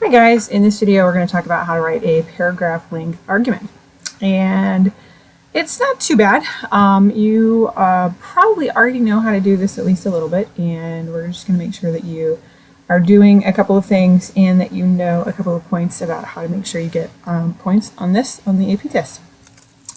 Hi guys, in this video we're going to talk about how to write a paragraph length argument, and it's not too bad. You probably already know how to do this at least a little bit, and we're just going to make sure that you are doing a couple of things and that you know a couple of points about how to make sure you get points on this on the AP test.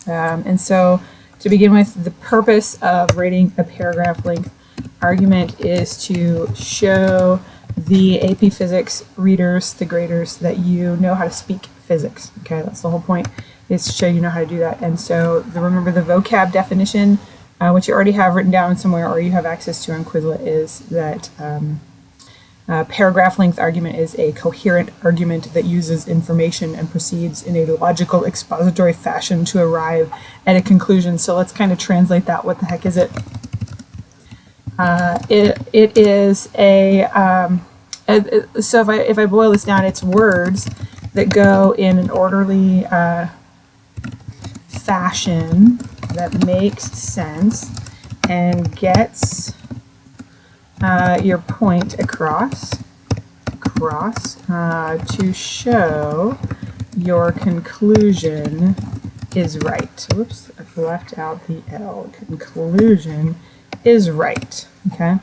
And so to begin with, the purpose of writing a paragraph length argument is to show the AP Physics readers, the graders, that you know how to speak physics. Okay, that's the whole point, is to show you know how to do that. And so remember the vocab definition, which you already have written down somewhere or you have access to on Quizlet, is that paragraph length argument is a coherent argument that uses information and proceeds in a logical expository fashion to arrive at a conclusion. So let's kind of translate that. What the heck is it? It is so if I boil this down, it's words that go in an orderly fashion that makes sense and gets your point across to show your conclusion is right. Whoops, I've left out the L. Conclusion is right. Okay,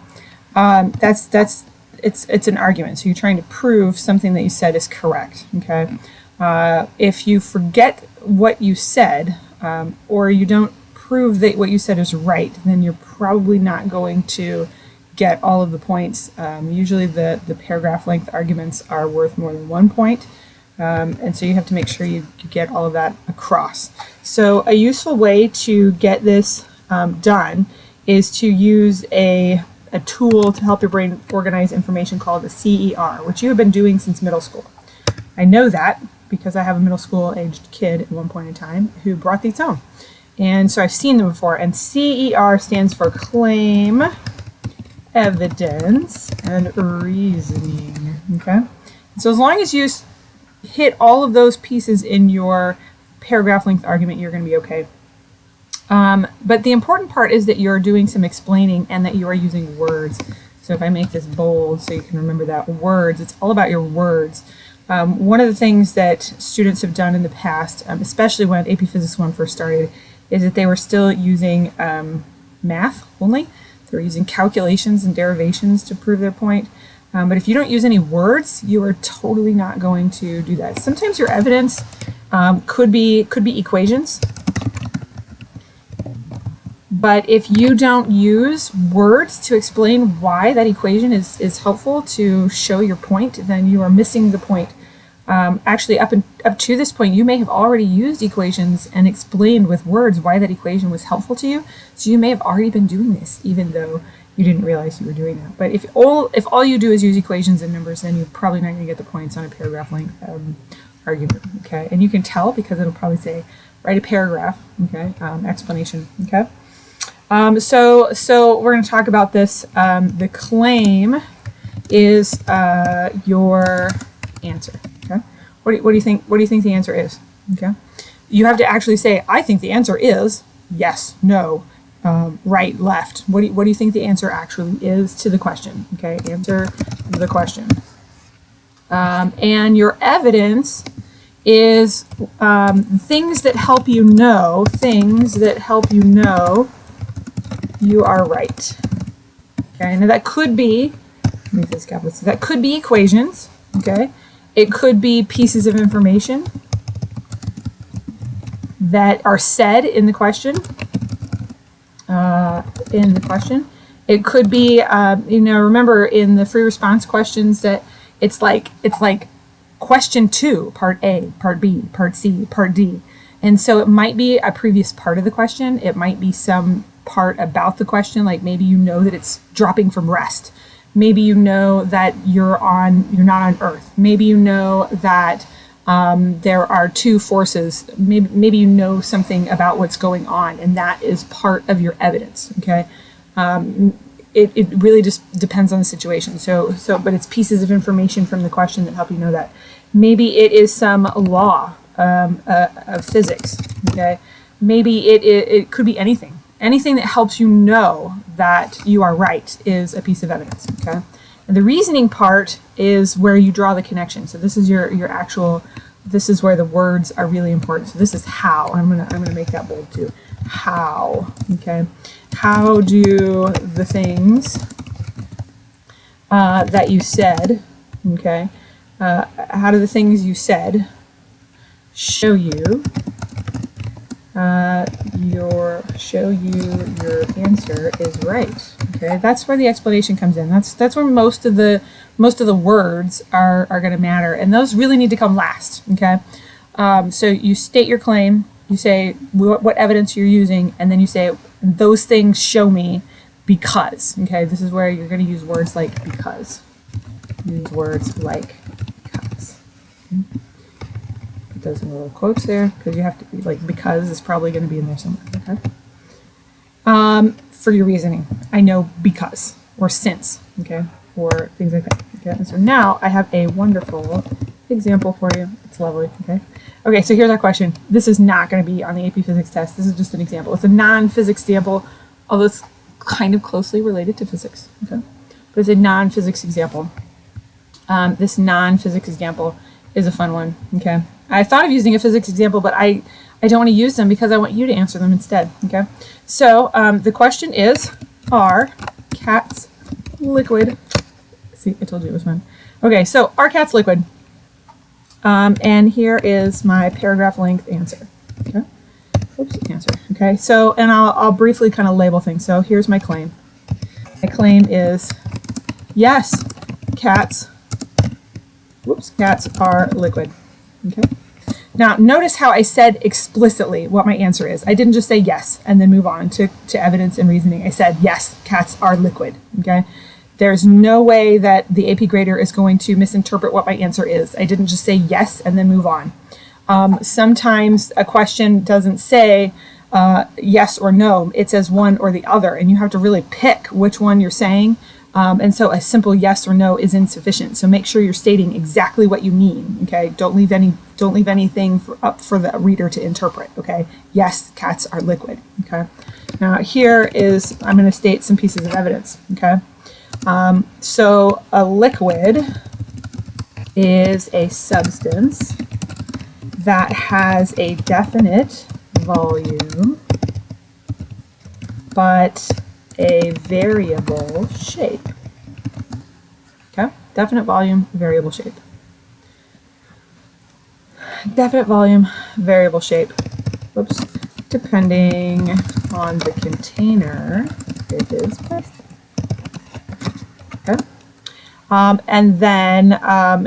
it's an argument. So you're trying to prove something that you said is correct. Okay, if you forget what you said or you don't prove that what you said is right, then you're probably not going to get all of the points. Usually the paragraph length arguments are worth more than 1 point. And so you have to make sure you get all of that across. So a useful way to get this done is to use a tool to help your brain organize information called a CER, which you have been doing since middle school. I know that because I have a middle school aged kid at one point in time who brought these home. And so I've seen them before. And CER stands for claim, evidence, and reasoning. Okay? So as long as you hit all of those pieces in your paragraph length argument, you're going to be okay. But the important part is that you're doing some explaining and that you are using words. So if I make this bold so you can remember that, words, it's all about your words. One of the things that students have done in the past, especially when AP Physics 1 first started, is that they were still using math only. They were using calculations and derivations to prove their point. But if you don't use any words, you are totally not going to do that. Sometimes your evidence could be equations. But if you don't use words to explain why that equation is helpful to show your point, then you are missing the point. Actually, up to this point, you may have already used equations and explained with words why that equation was helpful to you. So you may have already been doing this, even though you didn't realize you were doing that. But if all you do is use equations and numbers, then you're probably not going to get the points on a paragraph length argument. Okay, and you can tell because it'll probably say write a paragraph. Okay, explanation. Okay. So we're going to talk about this. The claim is your answer. Okay. What do you think? What do you think the answer is? Okay. You have to actually say, I think the answer is yes, no, right, left. What do you think the answer actually is to the question? Okay. Answer the question. And your evidence is things that help you know. Things that help you know you are right. Okay, now that could be, make this capital, so that could be equations. Okay, it could be pieces of information that are said in the question. It could be, remember in the free response questions that it's like question 2, part A, part B, part C, part D, and so it might be a previous part of the question. It might be some part about the question, like maybe you know that it's dropping from rest. Maybe you know that you're not on Earth. Maybe you know that there are two forces. Maybe you know something about what's going on, and that is part of your evidence. Okay, it really just depends on the situation. But it's pieces of information from the question that help you know that. Maybe it is some law of physics. Okay, maybe it could be anything. Anything that helps you know that you are right is a piece of evidence. Okay. And the reasoning part is where you draw the connection. So this is your actual, this is where the words are really important. So this is how. I'm gonna make that bold too. How, okay? How do the things that you said, okay? How do the things you said show you your answer is right? Okay, that's where the explanation comes in. That's where most of the words are going to matter, and those really need to come last. Okay, so you state your claim, you say what evidence you're using, and then you say those things show me because. Okay, this is where you're going to use words like because. Use words like because. Okay. Put those in little quotes there because you have to be like because is probably going to be in there somewhere. Okay. For your reasoning, I know because or since. Okay, or things like that. Okay, and so now I have a wonderful example for you. It's lovely. Okay. Okay, so here's our question. This is not going to be on the AP Physics test. This is just an example. It's a non-physics example, although it's kind of closely related to physics. Okay, but it's a non-physics example. This non-physics example is a fun one. Okay, I thought of using a physics example, but I don't want to use them because I want you to answer them instead. Okay, so the question is, are cats liquid? See, I told you it was fun. Okay, so are cats liquid? And here is my paragraph length answer. Okay, oops, answer. Okay, so and I'll briefly kind of label things. So here's my claim. My claim is yes, cats are liquid. Okay. Now notice how I said explicitly what my answer is. I didn't just say yes and then move on to evidence and reasoning. I said yes, cats are liquid. Okay. There's no way that the AP grader is going to misinterpret what my answer is. I didn't just say yes and then move on. Sometimes a question doesn't say yes or no. It says one or the other, and you have to really pick which one you're saying. And so a simple yes or no is insufficient. So make sure you're stating exactly what you mean. Okay, don't leave anything up for the reader to interpret. Okay, yes, cats are liquid. Okay, now here is I'm going to state some pieces of evidence. Okay, so a liquid is a substance that has a definite volume, but a variable shape. Okay, definite volume, variable shape. Definite volume, variable shape. Whoops. Depending on the container, it is plastic. Okay. And then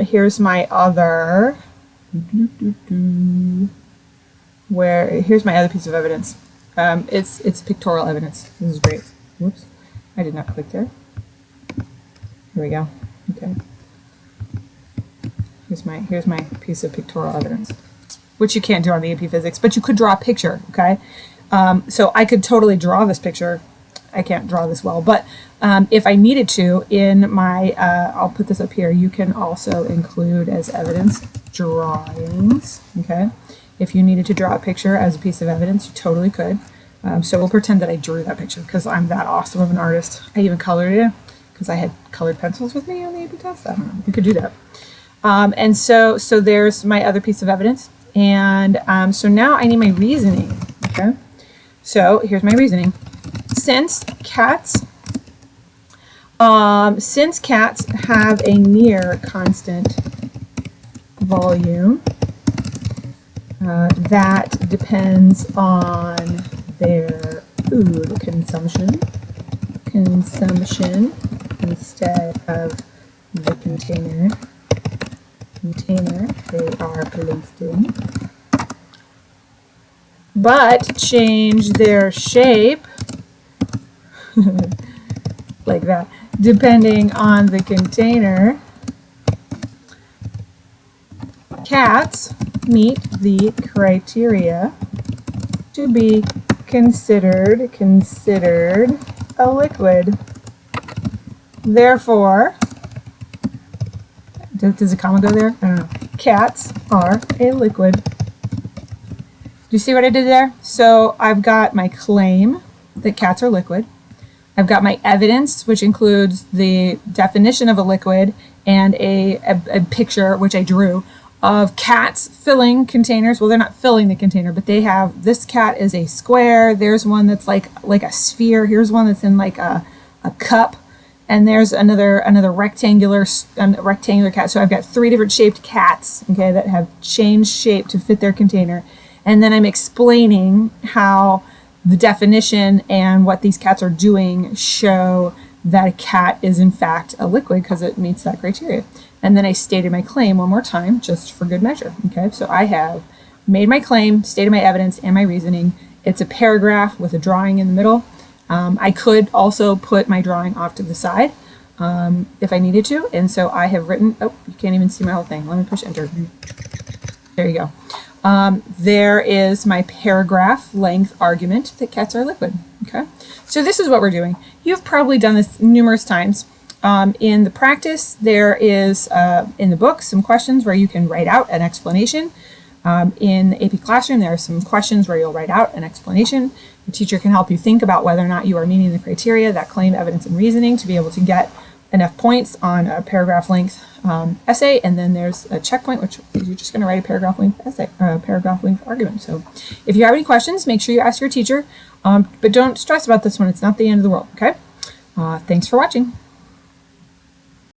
here's my other. Here's my other piece of evidence. It's pictorial evidence. This is great. Whoops, I did not click there. Here we go. Okay. Here's my piece of pictorial evidence, which you can't do on the AP Physics, but you could draw a picture. Okay. So I could totally draw this picture. I can't draw this well, but if I needed to, in my I'll put this up here. You can also include as evidence drawings. Okay. If you needed to draw a picture as a piece of evidence, you totally could. So we'll pretend that I drew that picture because I'm that awesome of an artist. I even colored it because I had colored pencils with me on the AP test. I don't know. You could do that. And so there's my other piece of evidence. And so now I need my reasoning. Okay. So here's my reasoning. Since cats have a near constant volume, that depends on their food consumption instead of the container they are placed in, but change their shape like that depending on the container, cats meet the criteria to be considered a liquid. Therefore, does a comma go there? I don't know. Cats are a liquid. Do you see what I did there? So I've got my claim that cats are liquid. I've got my evidence, which includes the definition of a liquid and a picture, which I drew, of cats filling containers. Well, they're not filling the container, but they have, this cat is a square. There's one that's like a sphere. Here's one that's in like a cup. And there's another rectangular cat. So I've got 3 different shaped cats, okay, that have changed shape to fit their container. And then I'm explaining how the definition and what these cats are doing show that a cat is in fact a liquid because it meets that criteria. And then I stated my claim one more time, just for good measure. Okay, so I have made my claim, stated my evidence and my reasoning. It's a paragraph with a drawing in the middle. I could also put my drawing off to the side if I needed to. And so I have written, oh, you can't even see my whole thing. Let me push enter. There you go. There is my paragraph length argument that cats are liquid. Okay, so this is what we're doing. You've probably done this numerous times. In the practice, there is in the book some questions where you can write out an explanation. In the AP Classroom, there are some questions where you'll write out an explanation. The teacher can help you think about whether or not you are meeting the criteria, that claim, evidence, and reasoning to be able to get enough points on a paragraph length essay. And then there's a checkpoint, which you're just going to write a paragraph length essay, paragraph length argument. So if you have any questions, make sure you ask your teacher, but don't stress about this one. It's not the end of the world. Okay. Thanks for watching.